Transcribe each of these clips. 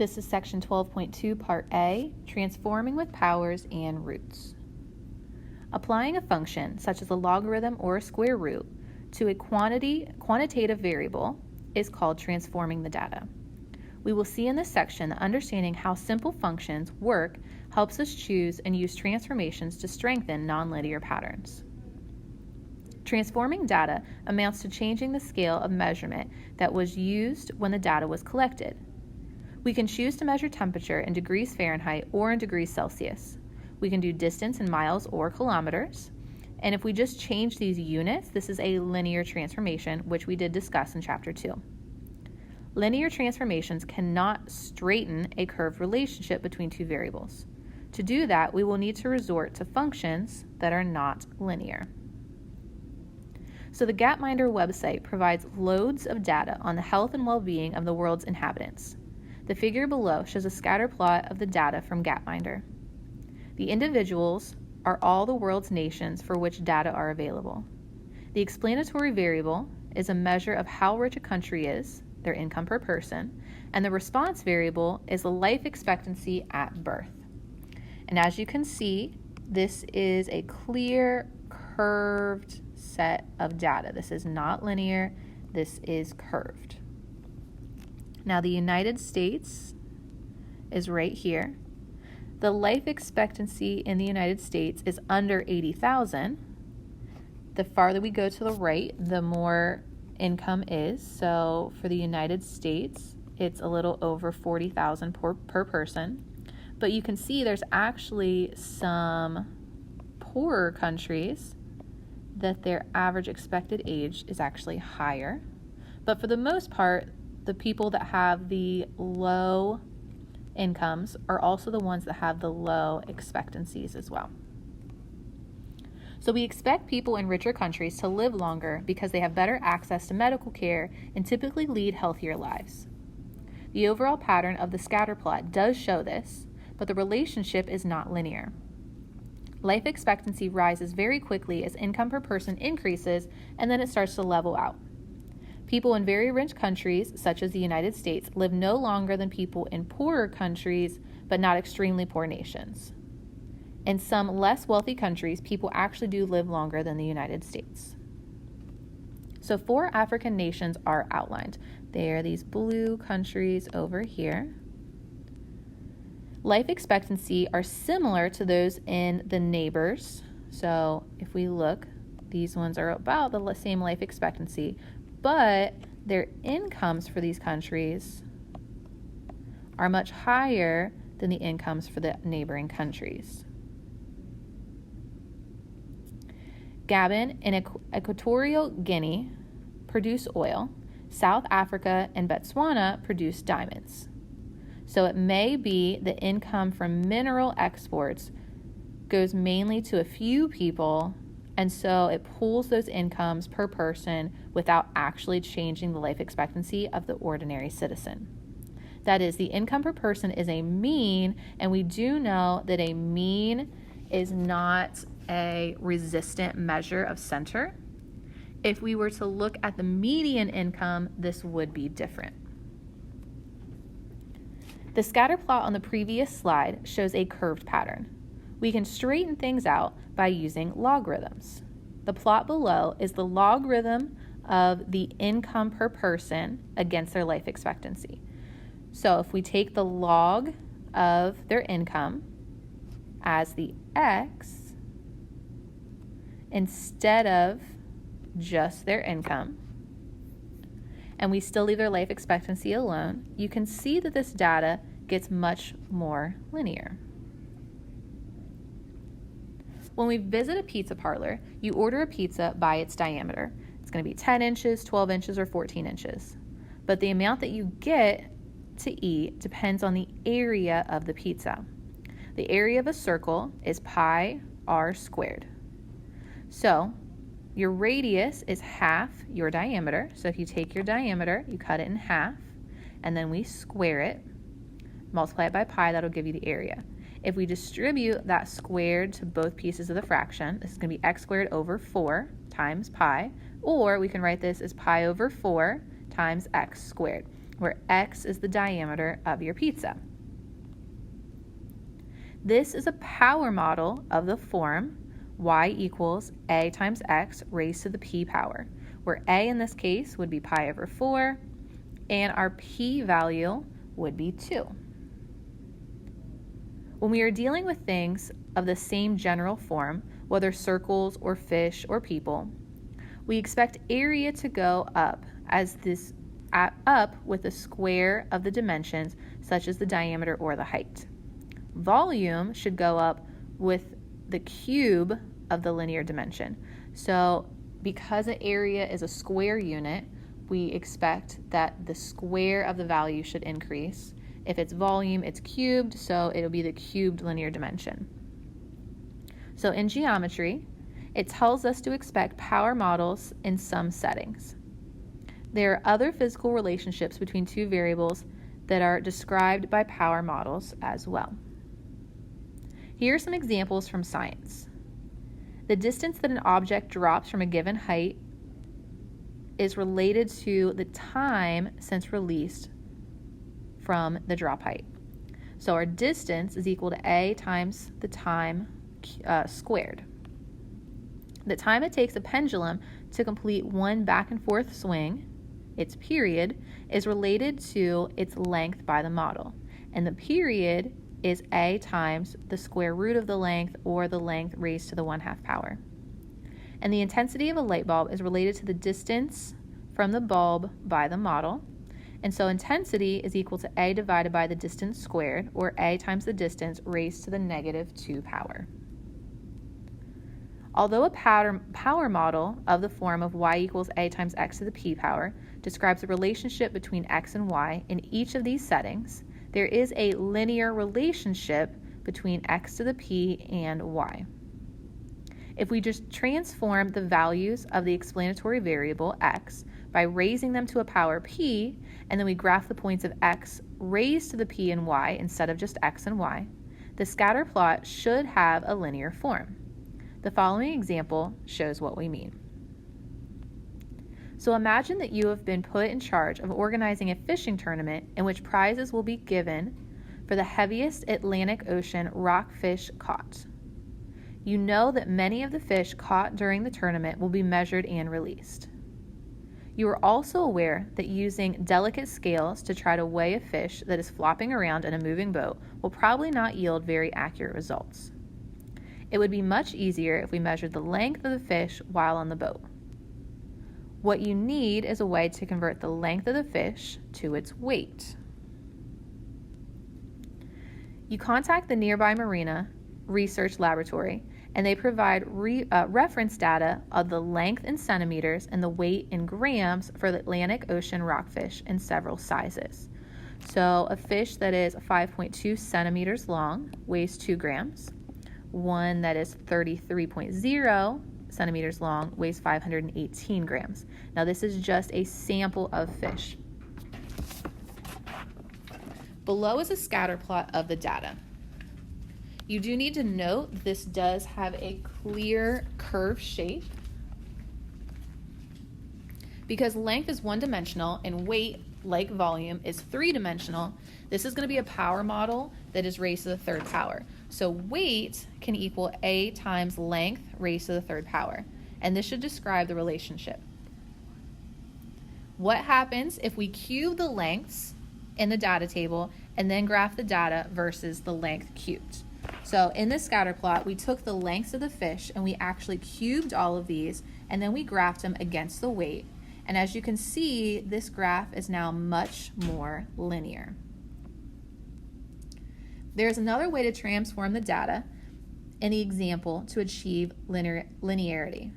This is section 12.2, part A, transforming with powers and roots. Applying a function, such as a logarithm or a square root, to a quantitative variable is called transforming the data. We will see in this section that understanding how simple functions work helps us choose and use transformations to strengthen nonlinear patterns. Transforming data amounts to changing the scale of measurement that was used when the data was collected. We can choose to measure temperature in degrees Fahrenheit or in degrees Celsius. We can do distance in miles or kilometers. And if we just change these units, this is a linear transformation, which we did discuss in chapter 2. Linear transformations cannot straighten a curved relationship between two variables. To do that, we will need to resort to functions that are not linear. So the Gapminder website provides loads of data on the health and well-being of the world's inhabitants. The figure below shows a scatter plot of the data from Gapminder. The individuals are all the world's nations for which data are available. The explanatory variable is a measure of how rich a country is, their income per person, and the response variable is the life expectancy at birth. And as you can see, this is a clear, curved set of data. This is not linear, this is curved. Now the United States is right here. The life expectancy in the United States is under 80,000. The farther we go to the right, the more income is. So for the United States, it's a little over 40,000 per person. But you can see there's actually some poorer countries that their average expected age is actually higher. But for the most part, the people that have the low incomes are also the ones that have the low expectancies as well. So we expect people in richer countries to live longer because they have better access to medical care and typically lead healthier lives. The overall pattern of the scatter plot does show this, but the relationship is not linear. Life expectancy rises very quickly as income per person increases, and then it starts to level out. People in very rich countries, such as the United States, live no longer than people in poorer countries, but not extremely poor nations. In some less wealthy countries, people actually do live longer than the United States. So 4 African nations are outlined. They are these blue countries over here. Life expectancy are similar to those in the neighbors. So if we look, these ones are about the same life expectancy, but their incomes for these countries are much higher than the incomes for the neighboring countries. Gabon and Equatorial Guinea produce oil. South Africa and Botswana produce diamonds. So it may be the income from mineral exports goes mainly to a few people, and so it pulls those incomes per person without actually changing the life expectancy of the ordinary citizen. That is, the income per person is a mean, and we do know that a mean is not a resistant measure of center. If we were to look at the median income, this would be different. The scatter plot on the previous slide shows a curved pattern. We can straighten things out by using logarithms. The plot below is the logarithm of the income per person against their life expectancy. So if we take the log of their income as the x instead of just their income, and we still leave their life expectancy alone, you can see that this data gets much more linear. When we visit a pizza parlor, you order a pizza by its diameter. It's going to be 10 inches, 12 inches, or 14 inches. But the amount that you get to eat depends on the area of the pizza. The area of a circle is pi r squared. So your radius is half your diameter. So if you take your diameter, you cut it in half, and then we square it, multiply it by pi, that'll give you the area. If we distribute that squared to both pieces of the fraction, this is going to be x squared over 4 times pi, or we can write this as pi over 4 times x squared. where x is the diameter of your pizza. This is a power model of the form y equals a times x raised to the p power, where a in this case would be pi over 4, and our p value would be 2. When we are dealing with things of the same general form, whether circles or fish or people, we expect area to go up up with the square of the dimensions, such as the diameter or the height. Volume should go up with the cube of the linear dimension. So because an area is a square unit, we expect that the square of the value should increase. If it's volume, it's cubed, so it'll be the cubed linear dimension. So in geometry, it tells us to expect power models in some settings. There are other physical relationships between two variables that are described by power models as well. Here are some examples from science. The distance that an object drops from a given height is related to the time since released from the drop height. So our distance is equal to a times the time squared. The time it takes a pendulum to complete one back and forth swing, its period, is related to its length by the model. And the period is a times the square root of the length, or the length raised to the 1/2 power. And the intensity of a light bulb is related to the distance from the bulb by the model. And so intensity is equal to a divided by the distance squared, or a times the distance raised to the -2 power. Although a power model of the form of y equals a times x to the p power describes the relationship between x and y in each of these settings, there is a linear relationship between x to the p and y. If we just transform the values of the explanatory variable x by raising them to a power p, and then we graph the points of x raised to the p and y instead of just x and y, the scatter plot should have a linear form. The following example shows what we mean. So imagine that you have been put in charge of organizing a fishing tournament in which prizes will be given for the heaviest Atlantic Ocean rockfish caught. You know that many of the fish caught during the tournament will be measured and released. You are also aware that using delicate scales to try to weigh a fish that is flopping around in a moving boat will probably not yield very accurate results. It would be much easier if we measured the length of the fish while on the boat. What you need is a way to convert the length of the fish to its weight. You contact the nearby marina research laboratory, and they provide reference data of the length in centimeters and the weight in grams for the Atlantic Ocean rockfish in several sizes. So a fish that is 5.2 centimeters long weighs 2 grams. One that is 33.0 centimeters long weighs 518 grams. Now this is just a sample of fish. Below is a scatter plot of the data. You do need to note this does have a clear curve shape because length is one-dimensional and weight, like volume, is three-dimensional. This is going to be a power model that is raised to the third power. So weight can equal a times length raised to the third power, and this should describe the relationship. What happens if we cube the lengths in the data table and then graph the data versus the length cubed? So in this scatter plot, we took the lengths of the fish and we actually cubed all of these, and then we graphed them against the weight. And as you can see, this graph is now much more linear. There's another way to transform the data in the example to achieve linearity.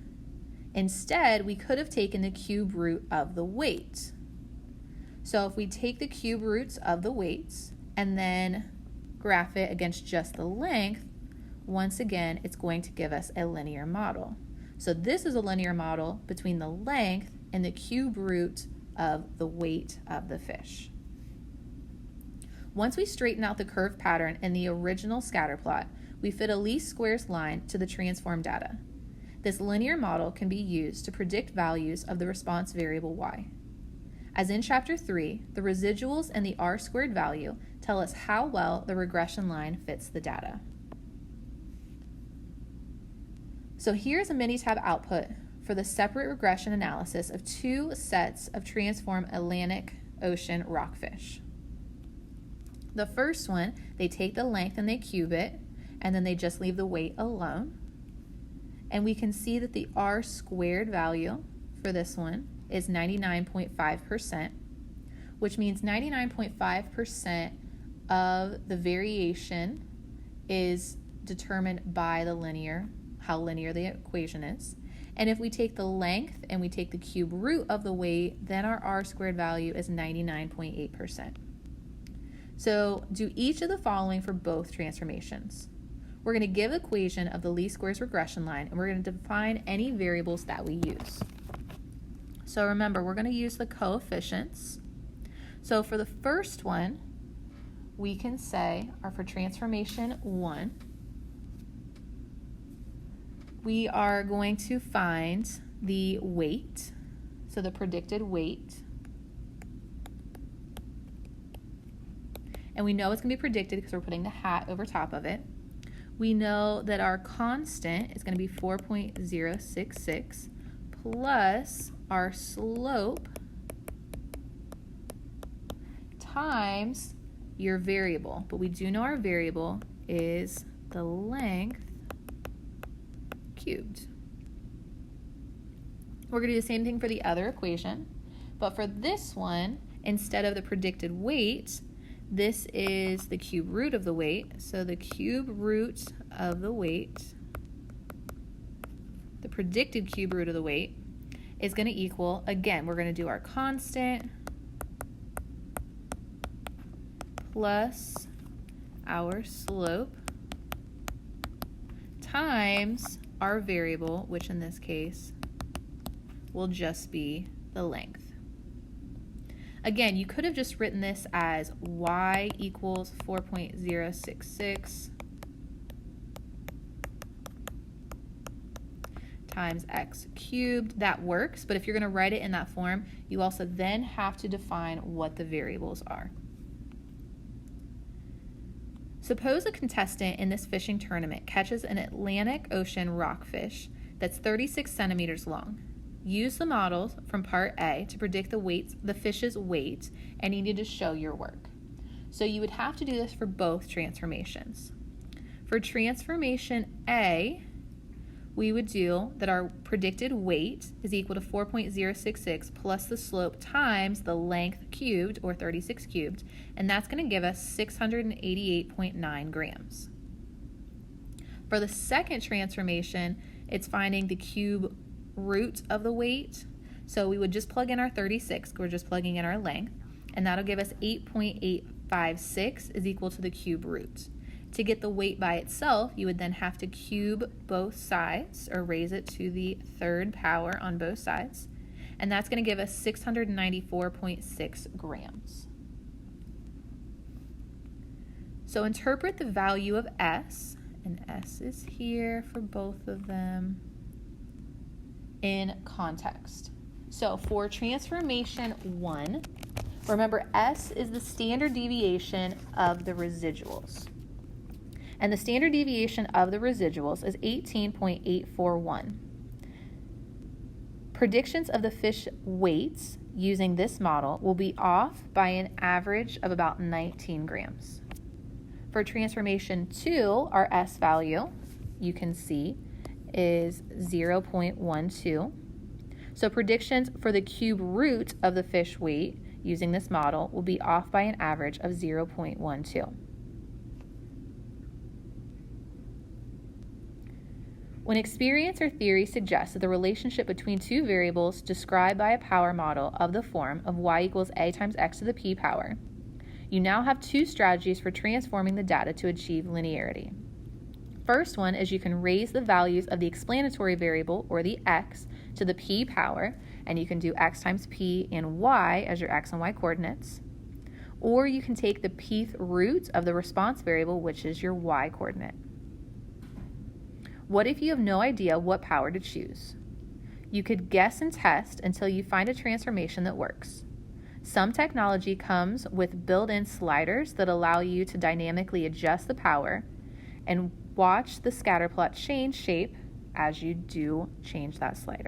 Instead, we could have taken the cube root of the weight. So if we take the cube roots of the weights and then graph it against just the length, once again, it's going to give us a linear model. So this is a linear model between the length and the cube root of the weight of the fish. Once we straighten out the curve pattern in the original scatter plot, we fit a least squares line to the transformed data. This linear model can be used to predict values of the response variable y. As in Chapter 3, the residuals and the r-squared value tell us how well the regression line fits the data. So here's a Minitab output for the separate regression analysis of two sets of transform Atlantic Ocean rockfish. The first one, they take the length and they cube it, and then they just leave the weight alone. And we can see that the r-squared value for this one is 99.5%, which means 99.5% of the variation is determined by the how linear the equation is. And if we take the length and we take the cube root of the weight, then our r-squared value is 99.8%. So do each of the following for both transformations. We're going to give an equation of the least squares regression line, and we're going to define any variables that we use. So remember, we're going to use the coefficients. So for the first one, we can say, or for transformation 1, we are going to find the weight, so the predicted weight. And we know it's going to be predicted because we're putting the hat over top of it. We know that our constant is going to be 4.066 plus our slope times your variable. But we do know our variable is the length cubed. We're going to do the same thing for the other equation. But for this one, instead of the predicted weight, this is the cube root of the weight. So the cube root of the weight, the predicted cube root of the weight, is going to equal, again, we're going to do our constant plus our slope times our variable, which in this case will just be the length. Again, you could have just written this as y equals 4.066 times x cubed. That works, but if you're going to write it in that form, you also then have to define what the variables are. Suppose a contestant in this fishing tournament catches an Atlantic Ocean rockfish that's 36 centimeters long. Use the models from part A to predict the fish's weight, and you need to show your work. So you would have to do this for both transformations. For transformation A, we would do that our predicted weight is equal to 4.066 plus the slope times the length cubed, or 36 cubed, and that's going to give us 688.9 grams. For the second transformation, it's finding the cube root of the weight. So we would just plug in our 36, we're just plugging in our length, and that'll give us 8.856 is equal to the cube root. To get the weight by itself, you would then have to cube both sides, or raise it to the third power on both sides, and that's going to give us 694.6 grams. So interpret the value of S, and S is here for both of them, in context. So for transformation 1, remember S is the standard deviation of the residuals. And the standard deviation of the residuals is 18.841. Predictions of the fish weights using this model will be off by an average of about 19 grams. For transformation 2, our S value, you can see, is 0.12. So predictions for the cube root of the fish weight using this model will be off by an average of 0.12. When experience or theory suggests that the relationship between two variables described by a power model of the form of y equals a times x to the p power, you now have two strategies for transforming the data to achieve linearity. First one is you can raise the values of the explanatory variable, or the x, to the p power, and you can do x times p and y as your x and y coordinates. Or you can take the pth root of the response variable, which is your y coordinate. What if you have no idea what power to choose? You could guess and test until you find a transformation that works. Some technology comes with built-in sliders that allow you to dynamically adjust the power and watch the scatter plot change shape as you do change that slider.